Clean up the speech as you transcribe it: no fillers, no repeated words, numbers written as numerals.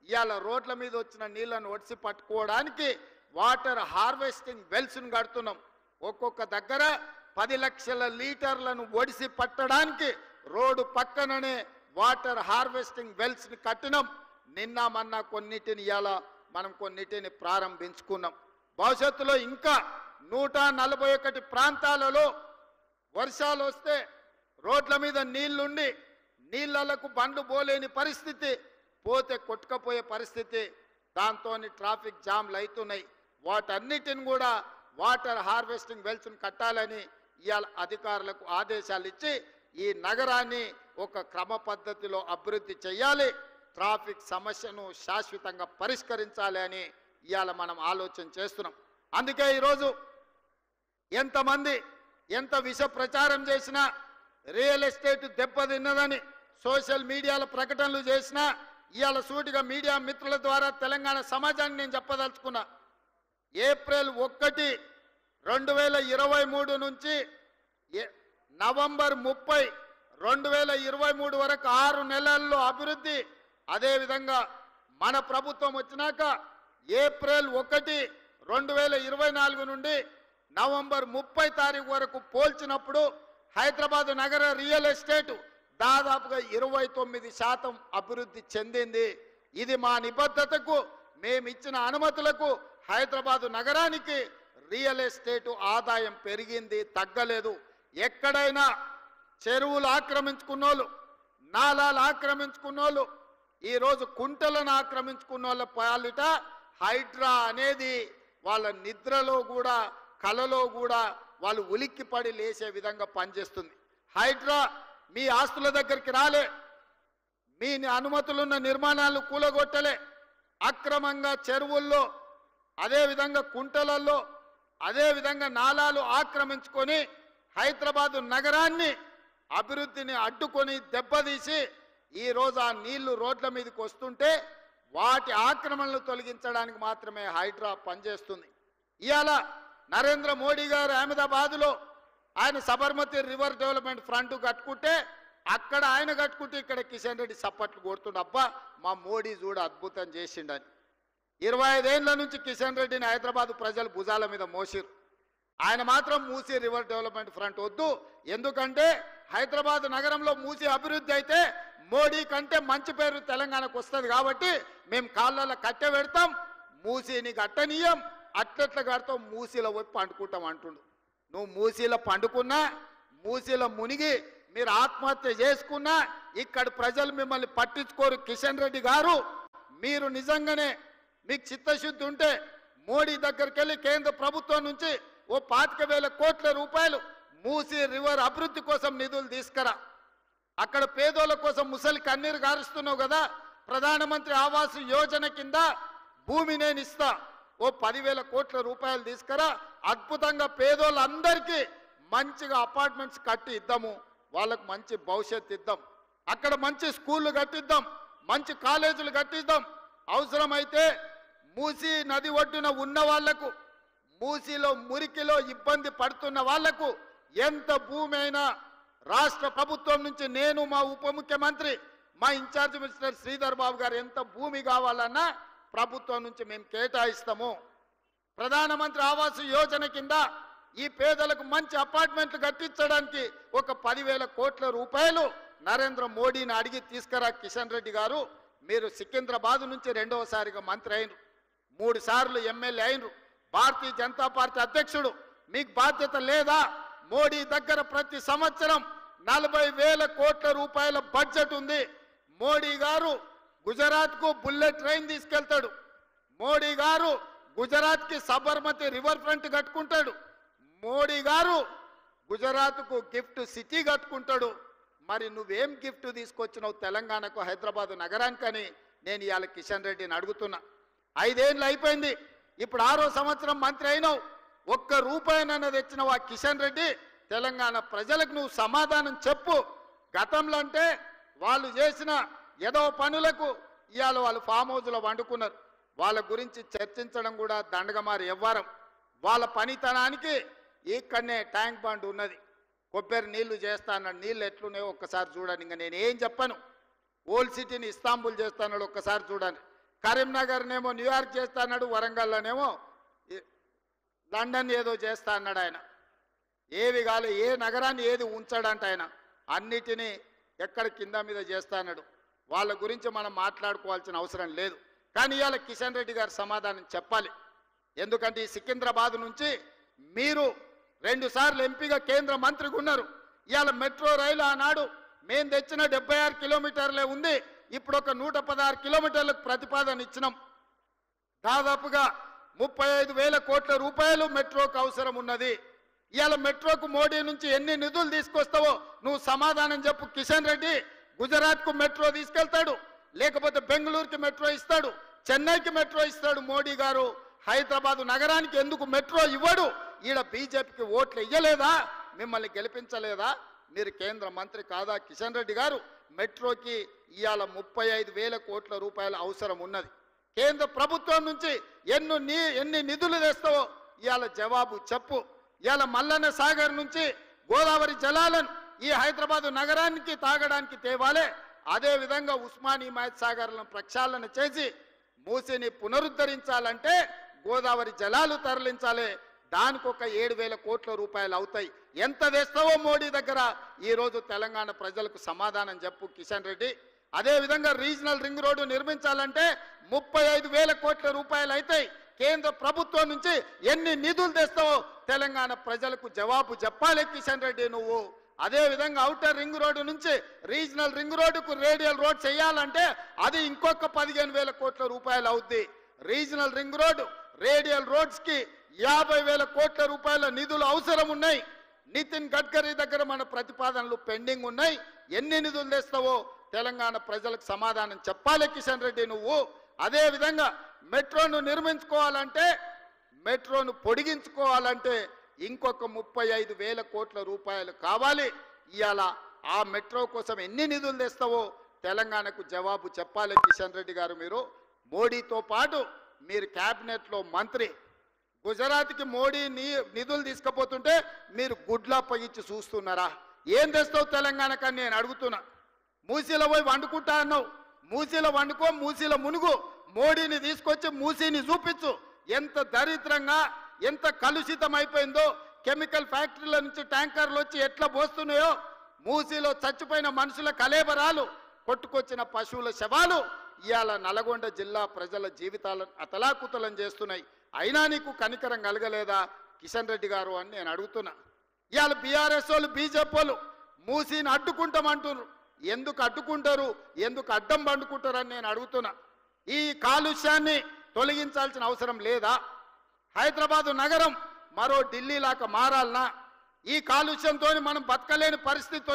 ఇవాళ రోడ్ల మీద వచ్చిన నీళ్లను ఒడిసి పట్టుకోవడానికి వాటర్ హార్వెస్టింగ్ వెల్స్ను కడుతున్నాం. ఒక్కొక్క దగ్గర 10 లక్షల లీటర్లను ఒడిసి పట్టడానికి రోడ్డు పక్కననే వాటర్ హార్వెస్టింగ్ వెల్స్ని కట్టినాం. నిన్న మొన్న కొన్నిటిని ఇవాళ మనం కొన్నిటిని ప్రారంభించుకున్నాం. భవిష్యత్తులో ఇంకా 141 ప్రాంతాలలో వర్షాలు వస్తే రోడ్ల మీద నీళ్లుండి నీళ్లకు బండ్లు పోలేని పరిస్థితి, పోతే కొట్టుకపోయే పరిస్థితి, దాంతో ట్రాఫిక్ జామ్లు అవుతున్నాయి. వాటన్నిటిని కూడా వాటర్ హార్వెస్టింగ్ వెల్స్ను కట్టాలని ఇవాళ అధికారులకు ఆదేశాలు ఇచ్చి ఈ నగరాన్ని ఒక క్రమ పద్ధతిలో అభివృద్ధి చేయాలి, ట్రాఫిక్ సమస్యను శాశ్వతంగా పరిష్కరించాలి అని ఇవాళ మనం ఆలోచన చేస్తున్నాం. అందుకే ఈరోజు ఎంతమంది ఎంత విష ప్రచారం చేసినా, రియల్ ఎస్టేట్ దెబ్బతిన్నదని సోషల్ మీడియాలో ప్రకటనలు చేసినా, ఇవాళ సూటిగా మీడియా మిత్రుల ద్వారా తెలంగాణ సమాజాన్ని నేను చెప్పదలుచుకున్నా. ఏప్రిల్ 1, 2023 నుంచి నవంబర్ 30, 2023 వరకు 6 నెలల్లో అభివృద్ధి. అదేవిధంగా మన ప్రభుత్వం వచ్చినాక ఏప్రిల్ 1, 2024 నుండి నవంబర్ 30 తారీఖు వరకు పోల్చినప్పుడు హైదరాబాద్ నగర రియల్ ఎస్టేట్ దాదాపుగా 29% అభివృద్ధి చెందింది. ఇది మా నిబద్ధతకు, మేమిచ్చిన అనుమతులకు హైదరాబాద్ నగరానికి రియల్ ఎస్టేట్ ఆదాయం పెరిగింది, తగ్గలేదు. ఎక్కడైనా చెరువులు ఆక్రమించుకున్నోళ్ళు, నాలాలు ఆక్రమించుకున్నోళ్ళు, ఈరోజు కుంటలను ఆక్రమించుకున్న వాళ్ళ పాలిట హైడ్రా అనేది వాళ్ళ నిద్రలో కూడా కలలో కూడా వాళ్ళు ఉలిక్కిపడి లేచే విధంగా పనిచేస్తుంది. హైడ్రా మీ ఆస్తుల దగ్గరికి రాలే, మీ అనుమతులున్న నిర్మాణాలు కూలగొట్టలే, అక్రమంగా చెరువుల్లో, అదేవిధంగా కుంటలలో, అదేవిధంగా నాలాలు ఆక్రమించుకొని హైదరాబాదు నగరాన్ని అభివృద్ధిని అడ్డుకొని దెబ్బతీసి ఈరోజు ఆ నీళ్లు రోడ్ల మీదకి వస్తుంటే వాటి ఆక్రమణలు తొలగించడానికి మాత్రమే హైడ్రా పనిచేస్తుంది. ఇవాళ నరేంద్ర మోడీ గారు అహ్మదాబాద్లో ఆయన సబర్మతి రివర్ డెవలప్మెంట్ ఫ్రంట్ కట్టుకుంటే, అక్కడ ఆయన కట్టుకుంటే ఇక్కడ కిషన్ రెడ్డి సప్పట్లు కొడుతుండ, అబ్బా మా మోడీ చూడ అద్భుతం చేసిండని. 25 ఏళ్ల నుంచి కిషన్ రెడ్డిని హైదరాబాద్ ప్రజలు భుజాల మీద మోసిరు. ఆయన మాత్రం మూసీ రివర్ డెవలప్మెంట్ ఫ్రంట్ వద్దు, ఎందుకంటే హైదరాబాద్ నగరంలో మూసీ అభివృద్ధి అయితే మోడీ కంటే మంచి పేరు తెలంగాణకు వస్తుంది కాబట్టి మేము కాళ్ళలో కట్టె పెడతాం, మూసీని కట్టనీయం, అట్లెట్ల కడతాం, మూసీలో పోయి పండుకుంటాం అంటుండు. నువ్వు మూసీలో పండుకున్నా, మూసీలో మునిగి మీరు ఆత్మహత్య చేసుకున్నా ఇక్కడ ప్రజలు మిమ్మల్ని పట్టించుకోరు. కిషన్ రెడ్డి గారు, మీరు నిజంగానే మీకు చిత్తశుద్ధి ఉంటే మోడీ దగ్గరికి వెళ్ళి కేంద్ర ప్రభుత్వం నుంచి ఓ 25,000 కోట్ల రూపాయలు మూసీ రివర్ అభివృద్ధి కోసం నిధులు తీసుకురా. అక్కడ పేదోళ్ళ కోసం ముసలి కన్నీరు గారుస్తున్నావు కదా, ప్రధానమంత్రి ఆవాస్ యోజన కింద భూమి నేను ఇస్తా, ఓ 10,000 కోట్ల రూపాయలు తీసుకురా, అద్భుతంగా పేదోళ్ళందరికీ మంచిగా అపార్ట్మెంట్స్ కట్టి ఇద్దాము, వాళ్ళకు మంచి భవిష్యత్తు ఇద్దాం, అక్కడ మంచి స్కూళ్ళు కట్టిద్దాం, మంచి కాలేజీలు కట్టిద్దాం. అవసరమైతే మూసీ నది ఒడ్డున ఉన్న వాళ్లకు, మూసీలో మురికిలో ఇబ్బంది పడుతున్న వాళ్లకు ఎంత భూమి అయినా రాష్ట్ర ప్రభుత్వం నుంచి నేను, మా ఉప ముఖ్యమంత్రి, మా ఇన్ఛార్జ్ మినిస్టర్ శ్రీధర్ బాబు గారు ఎంత భూమి కావాలన్నా ప్రభుత్వం నుంచి మేము కేటాయిస్తాము. ప్రధానమంత్రి ఆవాస్ యోజన కింద ఈ పేదలకు మంచి అపార్ట్మెంట్లు కట్టించడానికి ఒక 10,000 కోట్ల రూపాయలు నరేంద్ర మోడీని అడిగి తీసుకురా. కిషన్ రెడ్డి గారు, మీరు సికింద్రాబాద్ నుంచి 2వసారిగా మంత్రి అయినరు, 3 సార్లు ఎమ్మెల్యే అయినరు, భారతీయ జనతా పార్టీ అధ్యక్షుడు, మీకు బాధ్యత లేదా? మోడీ దగ్గర ప్రతి సంవత్సరం 40,000 కోట్ల రూపాయల బడ్జెట్ ఉంది. మోడీ గారు గుజరాత్కు బుల్లెట్ ట్రైన్ తీసుకెళ్తాడు, మోడీ గారు గుజరాత్కి సబర్మతి రివర్ ఫ్రంట్ కట్టుకుంటాడు, మోడీ గారు గుజరాత్కు గిఫ్ట్ సిటీ కట్టుకుంటాడు. మరి నువ్వేం గిఫ్ట్ తీసుకొచ్చినావు తెలంగాణకు, హైదరాబాద్ నగరానికని నేను ఇవాళ కిషన్ రెడ్డిని అడుగుతున్నా. 5 ఏళ్ళు అయిపోయింది, ఇప్పుడు 6వ సంవత్సరం మంత్రి అయినావు, ఒక్క రూపాయినైనా తెచ్చినావు ఆ కిషన్ రెడ్డి? తెలంగాణ ప్రజలకు నువ్వు సమాధానం చెప్పు. గతంలో అంటే వాళ్ళు చేసిన ఏదో పనులకు ఇవాళ వాళ్ళు ఫామ్ హౌస్లో వండుకున్నారు, వాళ్ళ గురించి చర్చించడం కూడా దండగమారి వ్యవహారం. వాళ్ళ పనితనానికి ఇక్కడనే ట్యాంక్ బండ్ ఉన్నది, కొబ్బరి నీళ్లు చేస్తా అన్నాడు, నీళ్ళు ఎట్లున్నాయో ఒక్కసారి చూడండి. ఇంకా నేను ఏం చెప్పను. ఓల్డ్ సిటీని ఇస్తాంబుల్ చేస్తాన్నాడు, ఒక్కసారి చూడండి. కరీంనగర్నేమో న్యూయార్క్ చేస్తా అన్నాడు, వరంగల్లోనేమో లండన్ ఏదో చేస్తా అన్నాడు ఆయన. ఏవి కాలే, ఏ నగరాన్ని ఏది ఉంచాడంట ఆయన, అన్నిటినీ ఎక్కడ కింద మీద చేస్తా అన్నాడు. వాళ్ళ గురించి మనం మాట్లాడుకోవాల్సిన అవసరం లేదు. కానీ ఇవాళ కిషన్ రెడ్డి గారు సమాధానం చెప్పాలి. ఎందుకంటే ఈ సికింద్రాబాద్ నుంచి మీరు 2 సార్లు ఎంపీగా కేంద్ర మంత్రిగా ఉన్నారు. ఇవాళ మెట్రో రైలు ఆనాడు మేము తెచ్చిన 76 కిలోమీటర్లే ఉంది, ఇప్పుడు ఒక 116 కిలోమీటర్లకు ప్రతిపాదన ఇచ్చినాం. దాదాపుగా 35,000 కోట్ల రూపాయలు మెట్రోకు అవసరం ఉన్నది. ఇవాళ మెట్రోకు మోడీ నుంచి ఎన్ని నిధులు తీసుకొస్తావో నువ్వు సమాధానం చెప్పు కిషన్ రెడ్డి. గుజరాత్కు మెట్రో తీసుకెళ్తాడు, లేకపోతే బెంగళూరుకి మెట్రో ఇస్తాడు, చెన్నైకి మెట్రో ఇస్తాడు మోడీ గారు. హైదరాబాద్ నగరానికి ఎందుకు మెట్రో ఇవ్వడు? ఈడ బీజేపీకి ఓట్లు ఇయ్యలేదా? మిమ్మల్ని గెలిపించలేదా? మీరు కేంద్ర మంత్రి కాదా కిషన్ రెడ్డి గారు? మెట్రోకి ఇవాళ 35,000 కోట్ల రూపాయల అవసరం ఉన్నది. కేంద్ర ప్రభుత్వం నుంచి ఎన్ని నిధులు తెస్తావో ఇవాళ జవాబు చెప్పు. ఇవాళ మల్లన్న సాగర్ నుంచి గోదావరి జలాలను ఈ హైదరాబాద్ నగరానికి తాగడానికి తేవాలే. అదేవిధంగా ఉస్మాన్ హిమాయత్ సాగర్లను ప్రక్షాళన చేసి మూసిని పునరుద్ధరించాలంటే గోదావరి జలాలు తరలించాలి. దానికి ఒక 7,000 కోట్ల రూపాయలు అవుతాయి. ఎంత తెస్తావో మోడీ దగ్గర ఈరోజు తెలంగాణ ప్రజలకు సమాధానం చెప్పు కిషన్ రెడ్డి. అదేవిధంగా రీజనల్ రింగ్ రోడ్డు నిర్మించాలంటే 35,000 కోట్ల రూపాయలు అవుతాయి. కేంద్ర ప్రభుత్వం నుంచి ఎన్ని నిధులు తెస్తావో తెలంగాణ ప్రజలకు జవాబు చెప్పాలి కిషన్ రెడ్డి నువ్వు. అదేవిధంగా ఔటర్ రింగ్ రోడ్డు నుంచి రీజనల్ రింగ్ రోడ్డుకు రేడియల్ రోడ్ చేయాలంటే అది ఇంకొక 15,000 కోట్ల రూపాయలు అవుద్ది. రీజనల్ రింగ్ రోడ్డు రేడియల్ రోడ్స్కి 50,000 కోట్ల రూపాయల నిధులు అవసరం ఉన్నాయి. నితిన్ గడ్కరీ దగ్గర మన ప్రతిపాదనలు పెండింగ్ ఉన్నాయి. ఎన్ని నిధులు తెస్తావో తెలంగాణ ప్రజలకు సమాధానం చెప్పాలి కిషన్ రెడ్డి నువ్వు. అదేవిధంగా మెట్రోను నిర్మించుకోవాలంటే, మెట్రోను పొడిగించుకోవాలంటే ఇంకొక 35,000 కోట్ల రూపాయలు కావాలి. ఇవాళ ఆ మెట్రో కోసం ఎన్ని నిధులు తెస్తావో తెలంగాణకు జవాబు చెప్పాలి కిషన్ రెడ్డి గారు. మీరు మోడీతో పాటు మీరు క్యాబినెట్లో మంత్రి, గుజరాత్కి మోడీ నిధులు తీసుకుపోతుంటే మీరు గుడ్లా పగిచ్చి చూస్తున్నారా? ఏం తెస్తావు తెలంగాణకని నేను అడుగుతున్నా. మూసీలో పోయి వండుకుంటా అన్నావు, మూసీలో వండుకో, మూసీలో మునుగు. మోడీని తీసుకొచ్చి మూసీని చూపించు. ఎంత దరిద్రంగా, ఎంత కలుషితం అయిపోయిందో. కెమికల్ ఫ్యాక్టరీల నుంచి ట్యాంకర్లు వచ్చి ఎట్లా పోస్తున్నాయో, మూసీలో చచ్చిపోయిన మనుషుల కలేబరాలు, కొట్టుకొచ్చిన పశువుల శవాలు ఇవాళ నల్గొండ జిల్లా ప్రజల జీవితాలను అతలాకుతలం చేస్తున్నాయి. అయినా నీకు కనికరం కలగలేదా కిషన్ రెడ్డి గారు అని నేను అడుగుతున్నా. ఇవాళ బీఆర్ఎస్ వాళ్ళు, బీజేపీ వాళ్ళు మూసీని అడ్డుకుంటామంటున్నారు. ఎందుకు అడ్డుకుంటారు, ఎందుకు అడ్డం పండుకుంటారని నేను అడుగుతున్నా. ఈ కాలుష్యాన్ని తొలగించాల్సిన అవసరం లేదా? హైదరాబాదు నగరం మరో ఢిల్లీ లాగా మారాలనా? ఈ కాలుష్యంతో మనం బతకలేని పరిస్థితి